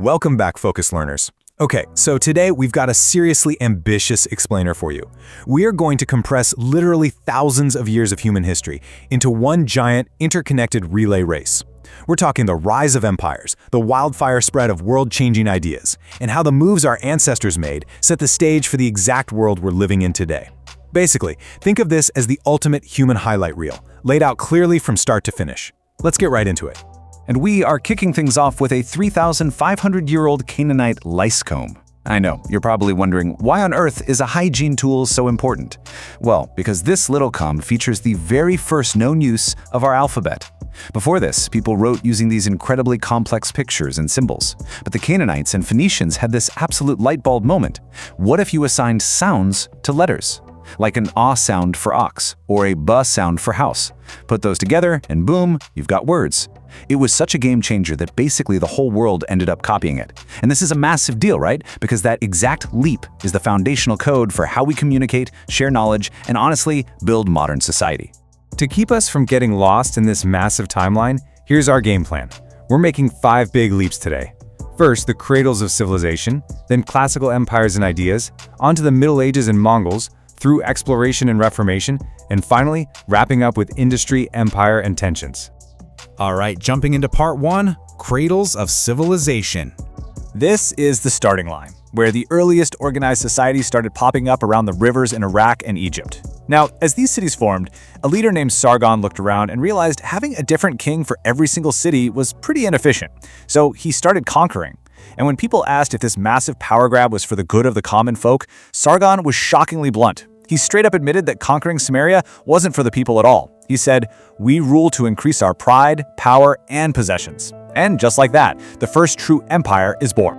Welcome back, Focus Learners. Okay, so today we've got a seriously ambitious explainer for you. We are going to compress literally thousands of years of human history into one giant, interconnected relay race. We're talking the rise of empires, the wildfire spread of world-changing ideas, and how the moves our ancestors made set the stage for the exact world we're living in today. Basically, think of this as the ultimate human highlight reel, laid out clearly from start to finish. Let's get right into it. And we are kicking things off with a 3,500-year-old Canaanite lice comb. I know, you're probably wondering, why on earth is a hygiene tool so important? Well, because this little comb features the very first known use of our alphabet. Before this, people wrote using these incredibly complex pictures and symbols. But the Canaanites and Phoenicians had this absolute light bulb moment. What if you assigned sounds to letters? Like an ah sound for ox, or a ba sound for house. Put those together, and boom, you've got words. It was such a game changer that basically the whole world ended up copying it. And this is a massive deal, right? Because that exact leap is the foundational code for how we communicate, share knowledge, and honestly, build modern society. To keep us from getting lost in this massive timeline, here's our game plan. We're making 5 big leaps today. First, the cradles of civilization, then classical empires and ideas, onto the Middle Ages and Mongols, through exploration and reformation, and finally, wrapping up with industry, empire, and tensions. All right, jumping into part 1, cradles of civilization. This is the starting line, where the earliest organized societies started popping up around the rivers in Iraq and Egypt. Now, as these cities formed, a leader named Sargon looked around and realized having a different king for every single city was pretty inefficient. So he started conquering. And when people asked if this massive power grab was for the good of the common folk, Sargon was shockingly blunt. He straight up admitted that conquering Samaria wasn't for the people at all. He said, "We rule to increase our pride, power, and possessions." And just like that, the first true empire is born.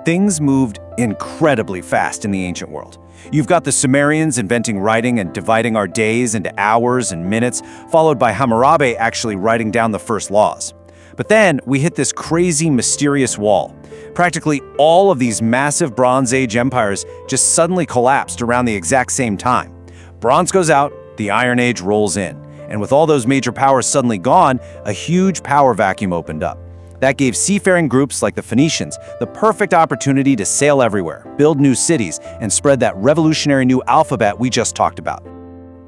Things moved incredibly fast in the ancient world. You've got the Sumerians inventing writing and dividing our days into hours and minutes, followed by Hammurabi actually writing down the first laws. But then we hit this crazy, mysterious wall. Practically all of these massive Bronze Age empires just suddenly collapsed around the exact same time. Bronze goes out, the Iron Age rolls in. And with all those major powers suddenly gone, a huge power vacuum opened up. That gave seafaring groups like the Phoenicians the perfect opportunity to sail everywhere, build new cities, and spread that revolutionary new alphabet we just talked about.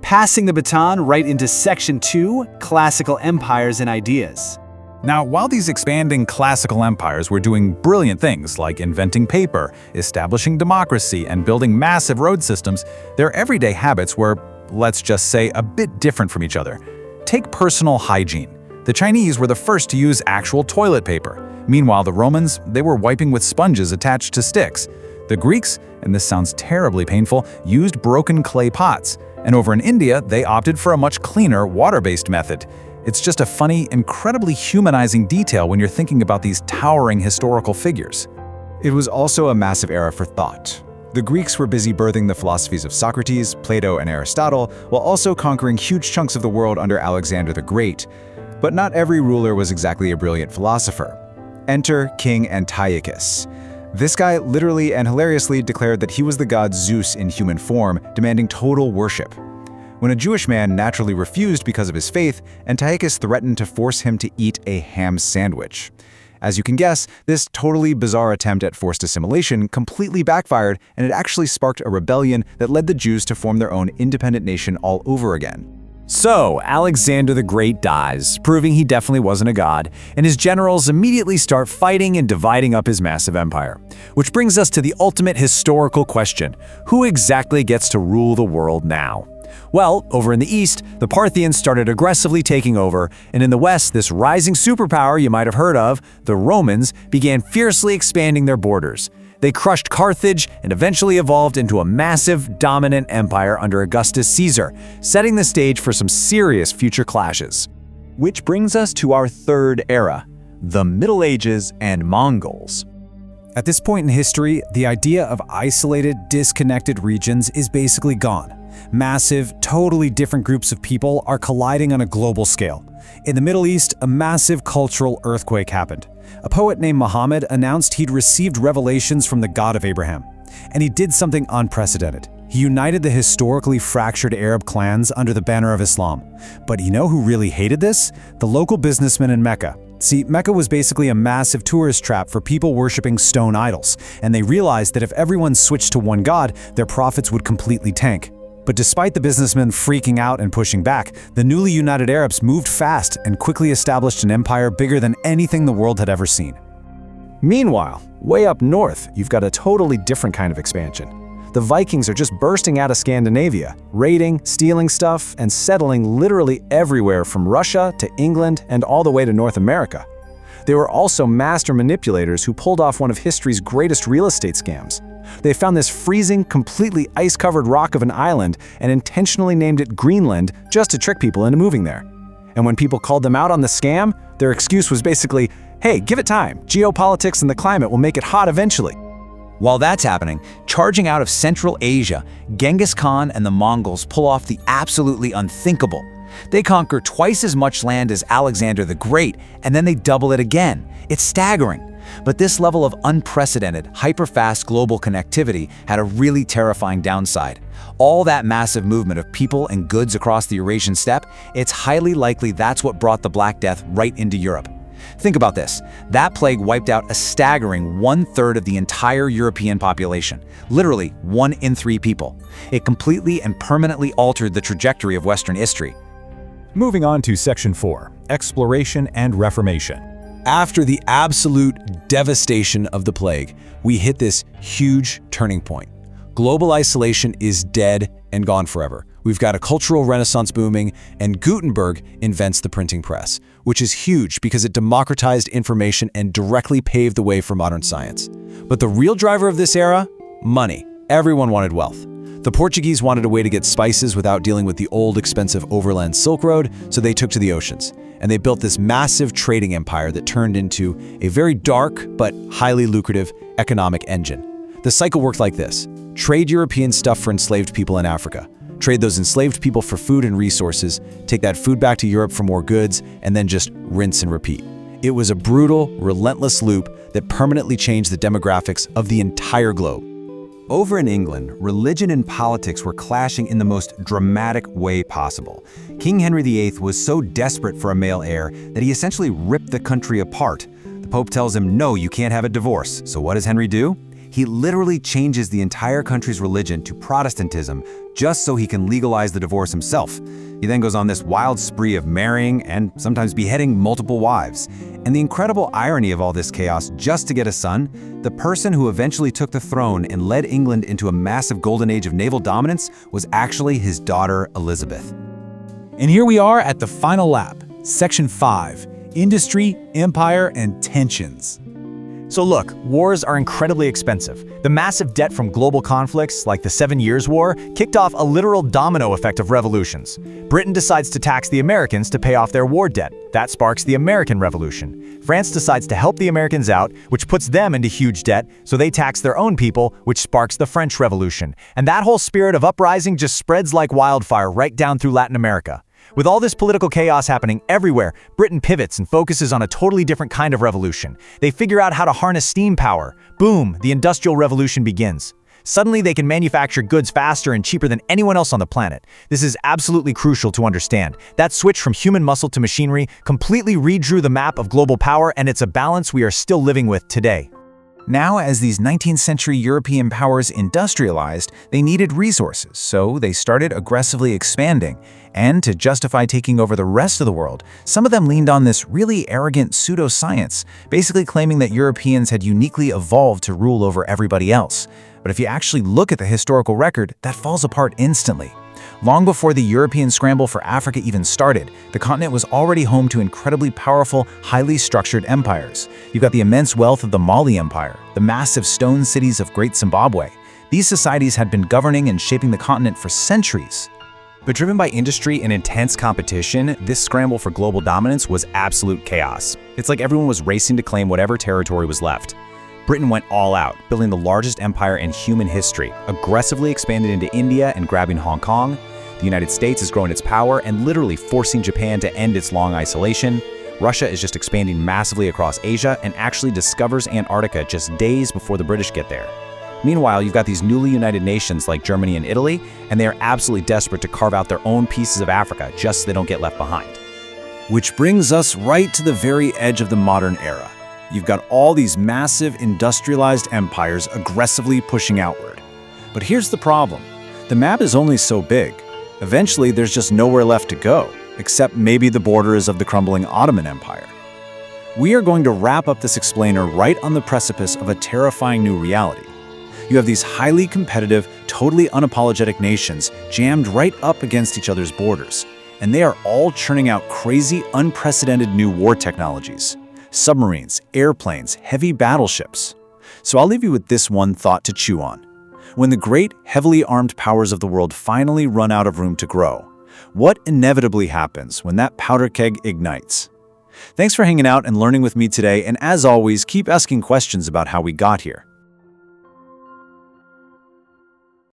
Passing the baton right into Section 2, Classical Empires and Ideas. Now, while these expanding classical empires were doing brilliant things like inventing paper, establishing democracy, and building massive road systems, their everyday habits were, let's just say, a bit different from each other. Take personal hygiene. The Chinese were the first to use actual toilet paper. Meanwhile, the Romans, they were wiping with sponges attached to sticks. The Greeks, and this sounds terribly painful, used broken clay pots. And over in India, they opted for a much cleaner, water-based method. It's just a funny, incredibly humanizing detail when you're thinking about these towering historical figures. It was also a massive era for thought. The Greeks were busy birthing the philosophies of Socrates, Plato, and Aristotle, while also conquering huge chunks of the world under Alexander the Great. But not every ruler was exactly a brilliant philosopher. Enter King Antiochus. This guy literally and hilariously declared that he was the god Zeus in human form, demanding total worship. When a Jewish man naturally refused because of his faith, Antiochus threatened to force him to eat a ham sandwich. As you can guess, this totally bizarre attempt at forced assimilation completely backfired, and it actually sparked a rebellion that led the Jews to form their own independent nation all over again. So, Alexander the Great dies, proving he definitely wasn't a god, and his generals immediately start fighting and dividing up his massive empire. Which brings us to the ultimate historical question: who exactly gets to rule the world now? Well, over in the East, the Parthians started aggressively taking over, and in the West, this rising superpower you might have heard of, the Romans, began fiercely expanding their borders. They crushed Carthage and eventually evolved into a massive, dominant empire under Augustus Caesar, setting the stage for some serious future clashes. Which brings us to our third era, the Middle Ages and Mongols. At this point in history, the idea of isolated, disconnected regions is basically gone. Massive, totally different groups of people are colliding on a global scale. In the Middle East, a massive cultural earthquake happened. A poet named Muhammad announced he'd received revelations from the God of Abraham. And he did something unprecedented. He united the historically fractured Arab clans under the banner of Islam. But you know who really hated this? The local businessmen in Mecca. See, Mecca was basically a massive tourist trap for people worshipping stone idols, and they realized that if everyone switched to one god, their profits would completely tank. But despite the businessmen freaking out and pushing back, the newly united Arabs moved fast and quickly established an empire bigger than anything the world had ever seen. Meanwhile, way up north, you've got a totally different kind of expansion. The Vikings are just bursting out of Scandinavia, raiding, stealing stuff, and settling literally everywhere from Russia to England and all the way to North America. They were also master manipulators who pulled off one of history's greatest real estate scams. They found this freezing, completely ice-covered rock of an island and intentionally named it Greenland just to trick people into moving there. And when people called them out on the scam, their excuse was basically, hey, give it time, geopolitics and the climate will make it hot eventually. While that's happening, charging out of Central Asia, Genghis Khan and the Mongols pull off the absolutely unthinkable. They conquer twice as much land as Alexander the Great, and then they double it again. It's staggering. But this level of unprecedented, hyper-fast global connectivity had a really terrifying downside. All that massive movement of people and goods across the Eurasian steppe, it's highly likely that's what brought the Black Death right into Europe. Think about this. That plague wiped out a staggering 1/3 of the entire European population. Literally 1 in 3 people. It completely and permanently altered the trajectory of Western history. Moving on to Section 4, Exploration and Reformation. After the absolute devastation of the plague, we hit this huge turning point. Global isolation is dead and gone forever. We've got a cultural renaissance booming, and Gutenberg invents the printing press, which is huge because it democratized information and directly paved the way for modern science. But the real driver of this era? Money. Everyone wanted wealth. The Portuguese wanted a way to get spices without dealing with the old, expensive overland Silk Road, so they took to the oceans. And they built this massive trading empire that turned into a very dark but highly lucrative economic engine. The cycle worked like this. Trade European stuff for enslaved people in Africa. Trade those enslaved people for food and resources, take that food back to Europe for more goods, and then just rinse and repeat. It was a brutal, relentless loop that permanently changed the demographics of the entire globe. Over in England, religion and politics were clashing in the most dramatic way possible. King Henry VIII was so desperate for a male heir that he essentially ripped the country apart. The Pope tells him, no, you can't have a divorce. So what does Henry do? He literally changes the entire country's religion to Protestantism just so he can legalize the divorce himself. He then goes on this wild spree of marrying and sometimes beheading multiple wives. And the incredible irony of all this chaos just to get a son, the person who eventually took the throne and led England into a massive golden age of naval dominance was actually his daughter, Elizabeth. And here we are at the final lap, Section 5, Industry, Empire, and Tensions. So look, wars are incredibly expensive. The massive debt from global conflicts, like the 7 Years' War, kicked off a literal domino effect of revolutions. Britain decides to tax the Americans to pay off their war debt. That sparks the American Revolution. France decides to help the Americans out, which puts them into huge debt, so they tax their own people, which sparks the French Revolution. And that whole spirit of uprising just spreads like wildfire right down through Latin America. With all this political chaos happening everywhere, Britain pivots and focuses on a totally different kind of revolution. They figure out how to harness steam power. Boom, the Industrial Revolution begins. Suddenly, they can manufacture goods faster and cheaper than anyone else on the planet. This is absolutely crucial to understand. That switch from human muscle to machinery completely redrew the map of global power, and it's a balance we are still living with today. Now, as these 19th century European powers industrialized, they needed resources, so they started aggressively expanding. And to justify taking over the rest of the world, some of them leaned on this really arrogant pseudoscience, basically claiming that Europeans had uniquely evolved to rule over everybody else. But if you actually look at the historical record, that falls apart instantly. Long before the European scramble for Africa even started, the continent was already home to incredibly powerful, highly structured empires. You've got the immense wealth of the Mali Empire, the massive stone cities of Great Zimbabwe. These societies had been governing and shaping the continent for centuries. But driven by industry and intense competition, this scramble for global dominance was absolute chaos. It's like everyone was racing to claim whatever territory was left. Britain went all out, building the largest empire in human history, aggressively expanded into India and grabbing Hong Kong. The United States is growing its power and literally forcing Japan to end its long isolation. Russia is just expanding massively across Asia and actually discovers Antarctica just days before the British get there. Meanwhile, you've got these newly united nations like Germany and Italy, and they are absolutely desperate to carve out their own pieces of Africa just so they don't get left behind. Which brings us right to the very edge of the modern era. You've got all these massive industrialized empires aggressively pushing outward. But here's the problem. The map is only so big. Eventually, there's just nowhere left to go, except maybe the borders of the crumbling Ottoman Empire. We are going to wrap up this explainer right on the precipice of a terrifying new reality. You have these highly competitive, totally unapologetic nations jammed right up against each other's borders, and they are all churning out crazy, unprecedented new war technologies. Submarines, airplanes, heavy battleships. So I'll leave you with this one thought to chew on. When the great, heavily armed powers of the world finally run out of room to grow, what inevitably happens when that powder keg ignites? Thanks for hanging out and learning with me today, and as always, keep asking questions about how we got here.